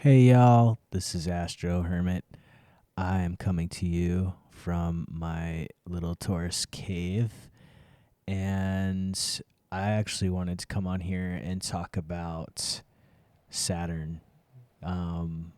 Hey y'all, this is Astro Hermit. I am coming to you from my little Taurus cave, and I actually wanted to come on here and talk about Saturn. Um,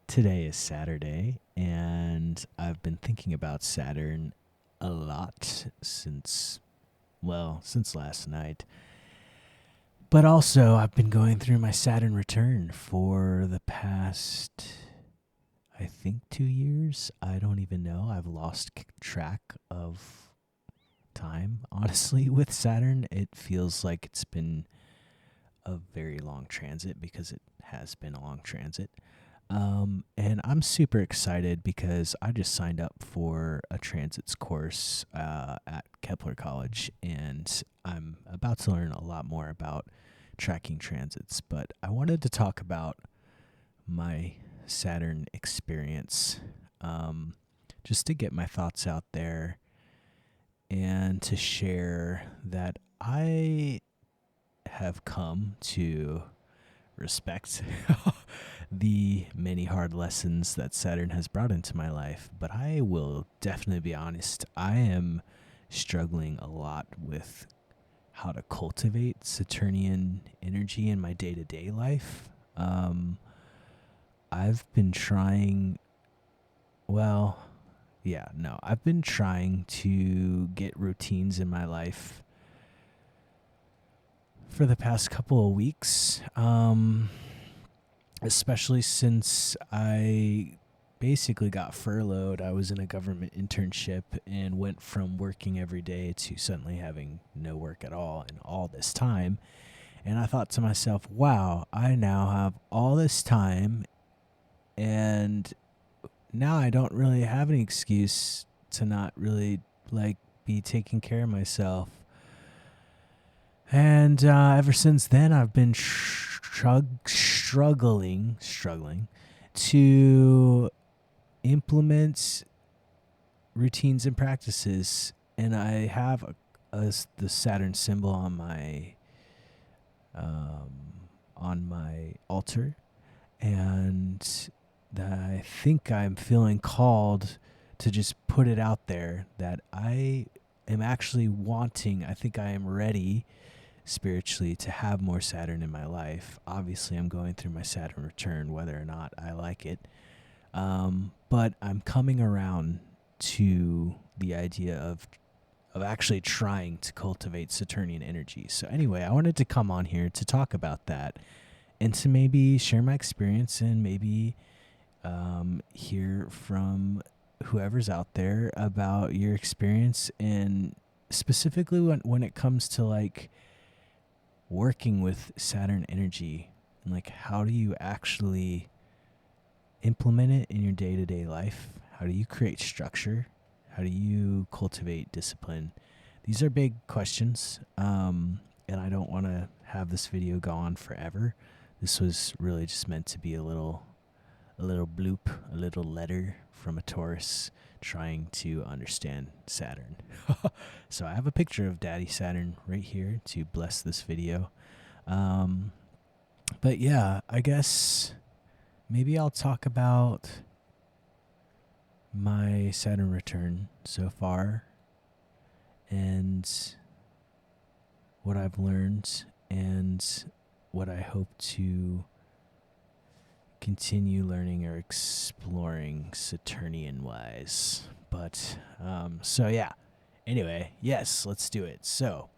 Today is Saturday, and I've been thinking about Saturn a lot since last night. But also, I've been going through my Saturn return for the past, I think, 2 years. I don't even know. I've lost track of time, honestly, with Saturn. It feels like it's been a very long transit because it has been a long transit. And I'm super excited because I just signed up for a transits course at Kepler College, and I'm about to learn a lot more about tracking transits. But I wanted to talk about my Saturn experience, just to get my thoughts out there and to share that I have come to respect the many hard lessons that Saturn has brought into my life. But I will definitely be honest, I am struggling a lot with how to cultivate Saturnian energy in my day to day life. I've been trying, well, yeah, no, I've been trying to get routines in my life for the past couple of weeks, especially since I basically got furloughed. I was in a government internship and went from working every day to suddenly having no work at all in all this time. And I thought to myself, wow, I now have all this time, and now I don't really have any excuse to not really be taking care of myself. And ever since then, I've been struggling to implement routines and practices. And I have the Saturn symbol on my altar, and that I think I'm feeling called to just put it out there that I am actually wanting. I think I am ready spiritually to have more Saturn in my life. Obviously, I'm going through my Saturn return, whether or not I like it. But I'm coming around to the idea of actually trying to cultivate Saturnian energy. So anyway, I wanted to come on here to talk about that and to maybe share my experience and maybe hear from whoever's out there about your experience, and specifically when it comes to working with Saturn energy, and how do you actually implement it in your day-to-day life? How do you create structure? How do you cultivate discipline? These are big questions, and I don't want to have this video go on forever. This was really just meant to be a little bloop, a little letter from a Taurus trying to understand Saturn. So I have a picture of Daddy Saturn right here to bless this video. But yeah, I guess maybe I'll talk about my Saturn return so far and what I've learned and what I hope to continue learning or exploring Saturnian wise. But so yeah. Anyway, yes, let's do it. So,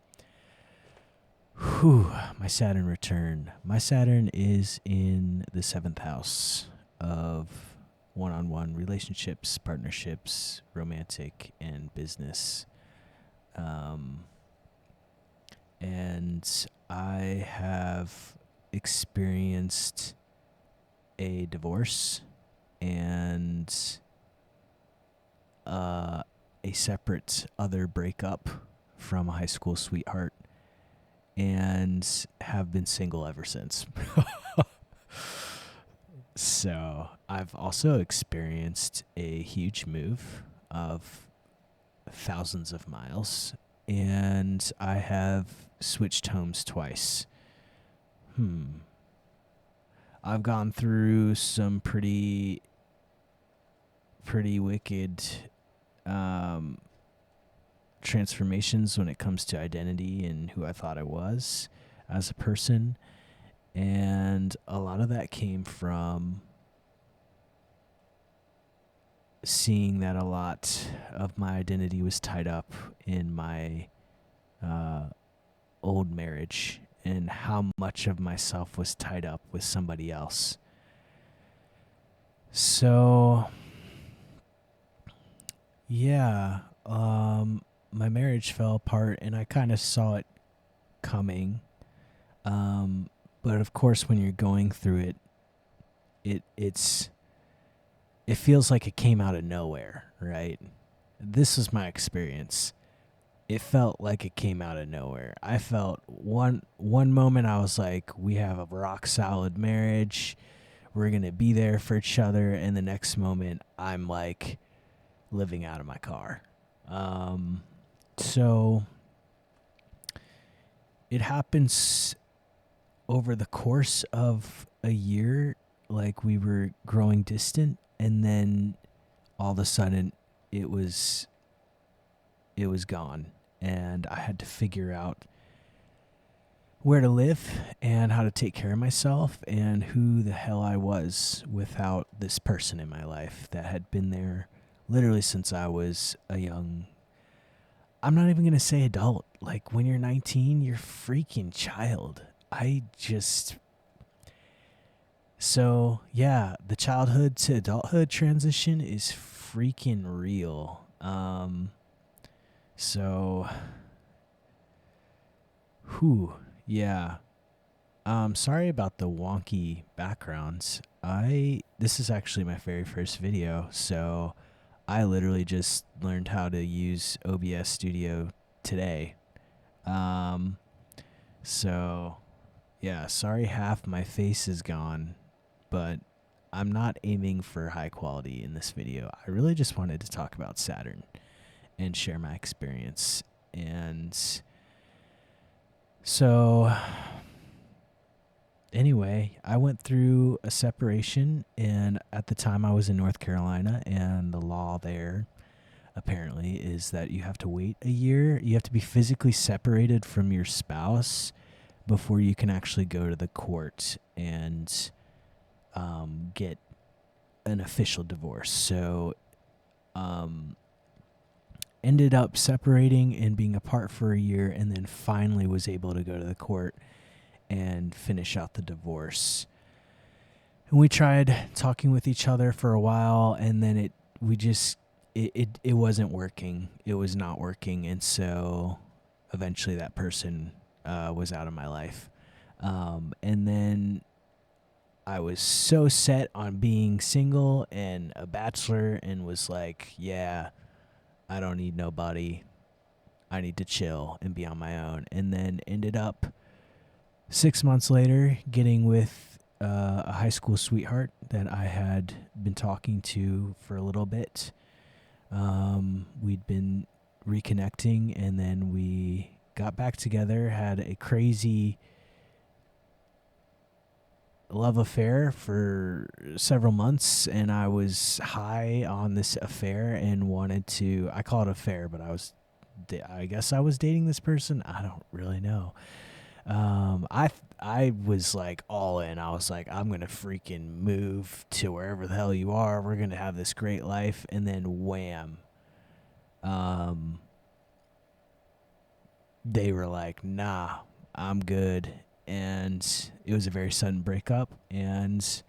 my Saturn return. My Saturn is in the 7th house of one-on-one relationships, partnerships, romantic, and business. And I have experienced a divorce and a separate other breakup from a high school sweetheart, and have been single ever since. So I've also experienced a huge move of thousands of miles, and I have switched homes twice. I've gone through some pretty wicked um, transformations when it comes to identity and who I thought I was as a person. And a lot of that came from seeing that a lot of my identity was tied up in my old marriage and how much of myself was tied up with somebody else. So, yeah, my marriage fell apart and I kind of saw it coming. But of course, when you're going through it, it feels like it came out of nowhere, right? This was my experience. It felt like it came out of nowhere. I felt one moment I was like, we have a rock solid marriage. We're going to be there for each other. And the next moment I'm like living out of my car. So it happens over the course of a year, like we were growing distant, and then all of a sudden it was gone, and I had to figure out where to live and how to take care of myself and who the hell I was without this person in my life that had been there literally since I was a young, I'm not even going to say adult. Like when you're 19, you're freaking child. So yeah, the childhood to adulthood transition is freaking real. Yeah. Sorry about the wonky backgrounds. This is actually my very first video, so I literally just learned how to use OBS Studio today. So yeah, sorry half my face is gone, but I'm not aiming for high quality in this video. I really just wanted to talk about Saturn and share my experience. And so anyway, I went through a separation, and at the time I was in North Carolina, and the law there apparently is that you have to wait a year. You have to be physically separated from your spouse before you can actually go to the court and get an official divorce. So ended up separating and being apart for a year, and then finally was able to go to the court and finish out the divorce. And we tried talking with each other for a while, and then it wasn't working. It was not working, and so eventually that person was out of my life. And then I was so set on being single and a bachelor, and was like, yeah, I don't need nobody. I need to chill and be on my own. And then ended up 6 months later getting with a high school sweetheart that I had been talking to for a little bit. We'd been reconnecting, and then we got back together, had a crazy love affair for several months, and I was high on this affair and wanted to, I call it affair, but I guess I was dating this person. I don't really know. I was like all in. I was like, I'm going to freaking move to wherever the hell you are. We're going to have this great life. And then wham. They were like, nah, I'm good. And it was a very sudden breakup. And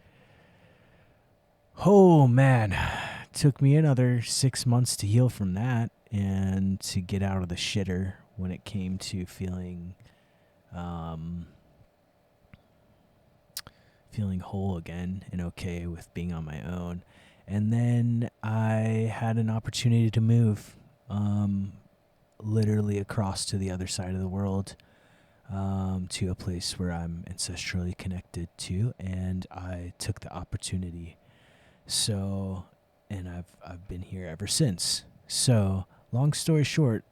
oh man, it took me another 6 months to heal from that and to get out of the shitter when it came to feeling whole again and okay with being on my own. And then I had an opportunity to move literally across to the other side of the world, to a place where I'm ancestrally connected to, and I took the opportunity. So, and I've been here ever since. So, long story short,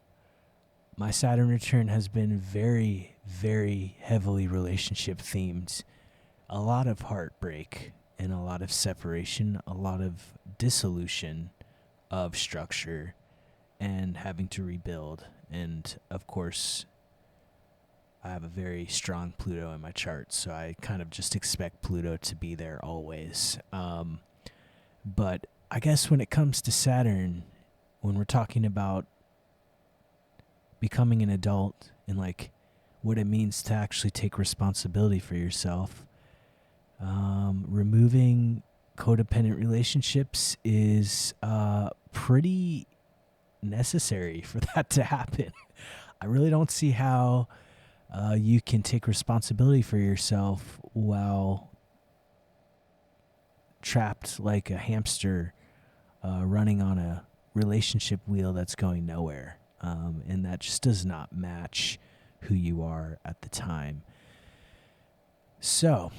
my Saturn return has been very, very heavily relationship themed. a lot of heartbreak and a lot of separation, a lot of dissolution of structure and having to rebuild. And of course, I have a very strong Pluto in my chart, so I kind of just expect Pluto to be there always. But I guess when it comes to Saturn, when we're talking about becoming an adult and like what it means to actually take responsibility for yourself, removing codependent relationships is pretty necessary for that to happen. I really don't see how you can take responsibility for yourself while trapped like a hamster running on a relationship wheel that's going nowhere. And that just does not match who you are at the time. So,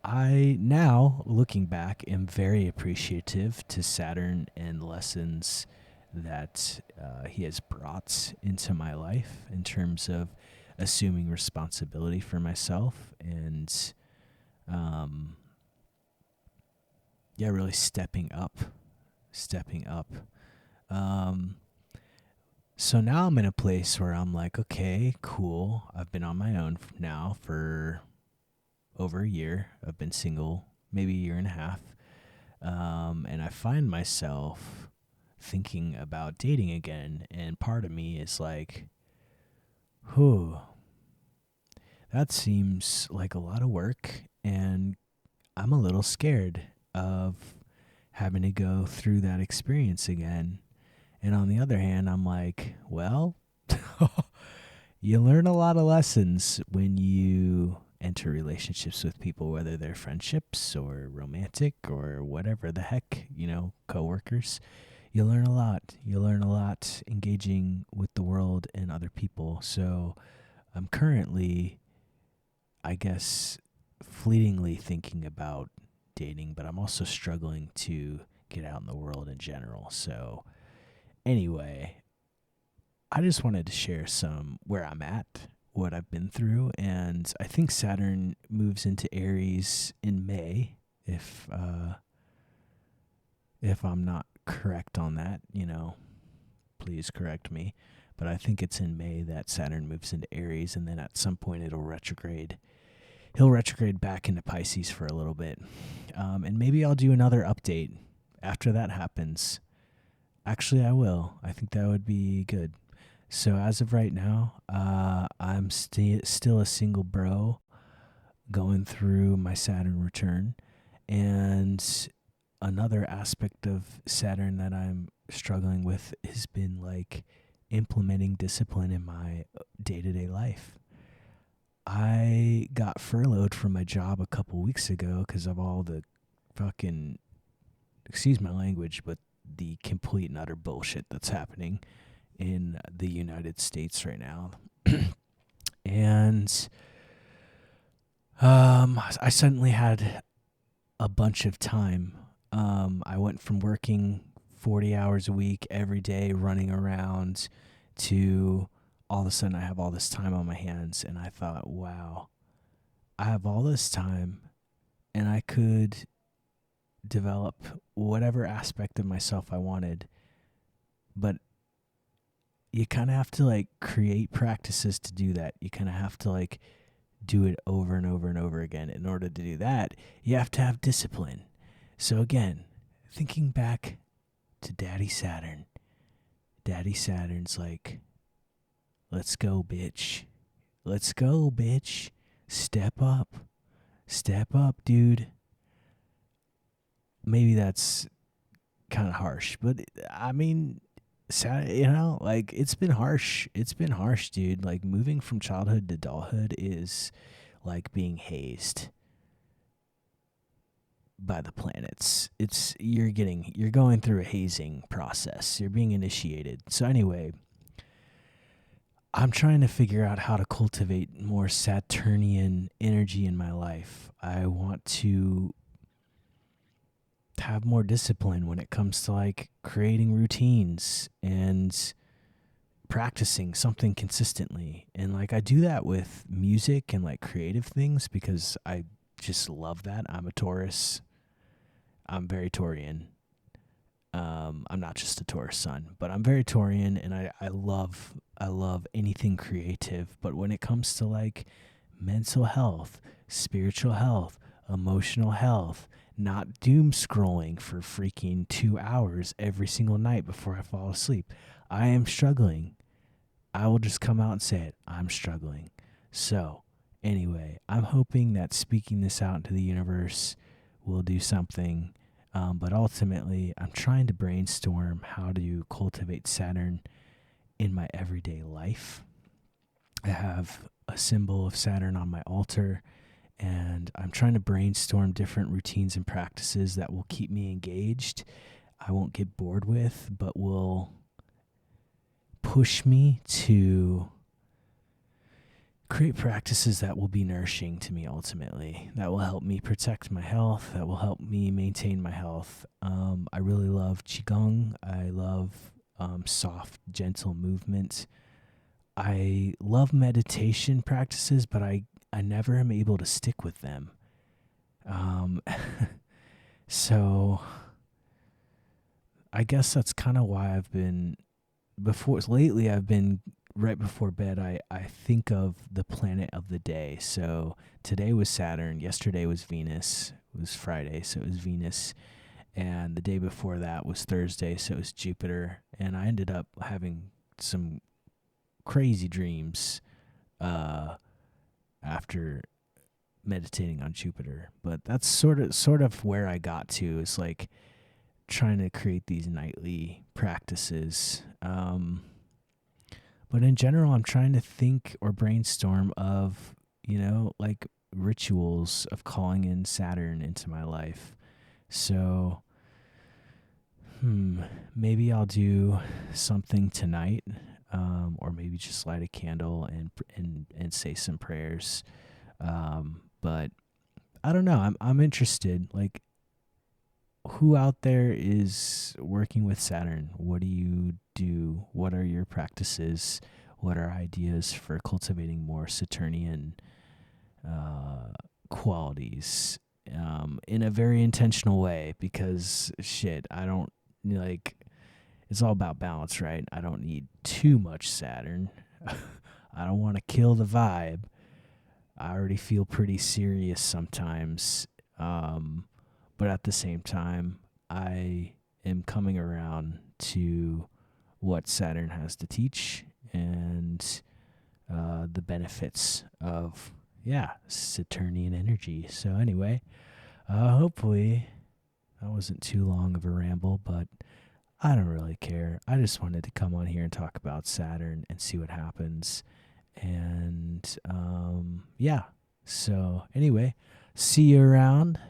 I now, looking back, am very appreciative to Saturn and lessons that he has brought into my life in terms of assuming responsibility for myself and, really stepping up. So now I'm in a place where I'm like, okay, cool. I've been on my own now for over a year. I've been single maybe a year and a half. And I find myself thinking about dating again. And part of me is like, whew, that seems like a lot of work. And I'm a little scared of having to go through that experience again. And on the other hand, I'm like, well, you learn a lot of lessons when you enter relationships with people, whether they're friendships or romantic or whatever the heck, coworkers. You learn a lot. You learn a lot engaging with the world and other people. So I'm currently, I guess, fleetingly thinking about dating, but I'm also struggling to get out in the world in general. So anyway, I just wanted to share some where I'm at, what I've been through, and I think Saturn moves into Aries in May. If I'm not correct on that, please correct me. But I think it's in May that Saturn moves into Aries, and then at some point it'll retrograde. He'll retrograde back into Pisces for a little bit, and maybe I'll do another update after that happens. Actually, I will. I think that would be good. So as of right now, I'm still a single bro going through my Saturn return. And another aspect of Saturn that I'm struggling with has been like implementing discipline in my day-to-day life. I got furloughed from my job a couple weeks ago because of all the fucking, excuse my language, but the complete and utter bullshit that's happening in the United States right now. And I suddenly had a bunch of time. I went from working 40 hours a week every day running around to all of a sudden I have all this time on my hands, and I thought, wow, I have all this time and I could develop whatever aspect of myself I wanted. But you kind of have to like create practices to do that. You kind of have to like do it over and over and over again. In order to do that, you have to have discipline. So again, thinking back to Daddy Saturn, Daddy Saturn's like, let's go, bitch. Let's go, bitch. Step up. Step up, dude. Maybe that's kind of harsh, but I mean, like it's been harsh. It's been harsh, dude. Like moving from childhood to adulthood is like being hazed by the planets. You're going through a hazing process. You're being initiated. So anyway, I'm trying to figure out how to cultivate more Saturnian energy in my life. I want to have more discipline when it comes to like creating routines and practicing something consistently. And like I do that with music and like creative things because I just love that. I'm a Taurus. I'm very Taurian. I'm not just a Taurus sun, but I'm very Taurian, and I love anything creative. But when it comes to like mental health, spiritual health, emotional health, not doom scrolling for freaking 2 hours every single night before I fall asleep, I am struggling. I will just come out and say it. I'm struggling. So, anyway, I'm hoping that speaking this out into the universe will do something. But ultimately, I'm trying to brainstorm how to cultivate Saturn in my everyday life. I have a symbol of Saturn on my altar, and I'm trying to brainstorm different routines and practices that will keep me engaged. I won't get bored with, but will push me to create practices that will be nourishing to me ultimately, that will help me protect my health, that will help me maintain my health. I really love Qigong. I love soft, gentle movement. I love meditation practices, but I never am able to stick with them. Um, so I guess that's kind of why I've been right before bed, I think of the planet of the day. So today was Saturn, yesterday was Venus, it was Friday, so it was Venus, and the day before that was Thursday, so it was Jupiter, and I ended up having some crazy dreams after meditating on Jupiter. But that's sort of where I got to, is like trying to create these nightly practices. But in general, I'm trying to think or brainstorm of, like rituals of calling in Saturn into my life. So, maybe I'll do something tonight, or maybe just light a candle and say some prayers. But I don't know. I'm interested. Like, who out there is working with Saturn? What do you do? What are your practices? What are ideas for cultivating more Saturnian qualities in a very intentional way? Because shit, I don't like. It's all about balance, right? I don't need too much Saturn. I don't want to kill the vibe. I already feel pretty serious sometimes. But at the same time, I am coming around to what Saturn has to teach and the benefits of, Saturnian energy. So anyway, hopefully that wasn't too long of a ramble, but I don't really care. I just wanted to come on here and talk about Saturn and see what happens. And so anyway, see you around.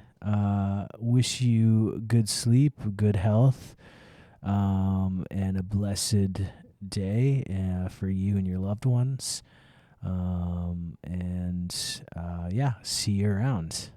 Wish you good sleep, good health, and a blessed day for you and your loved ones. See you around.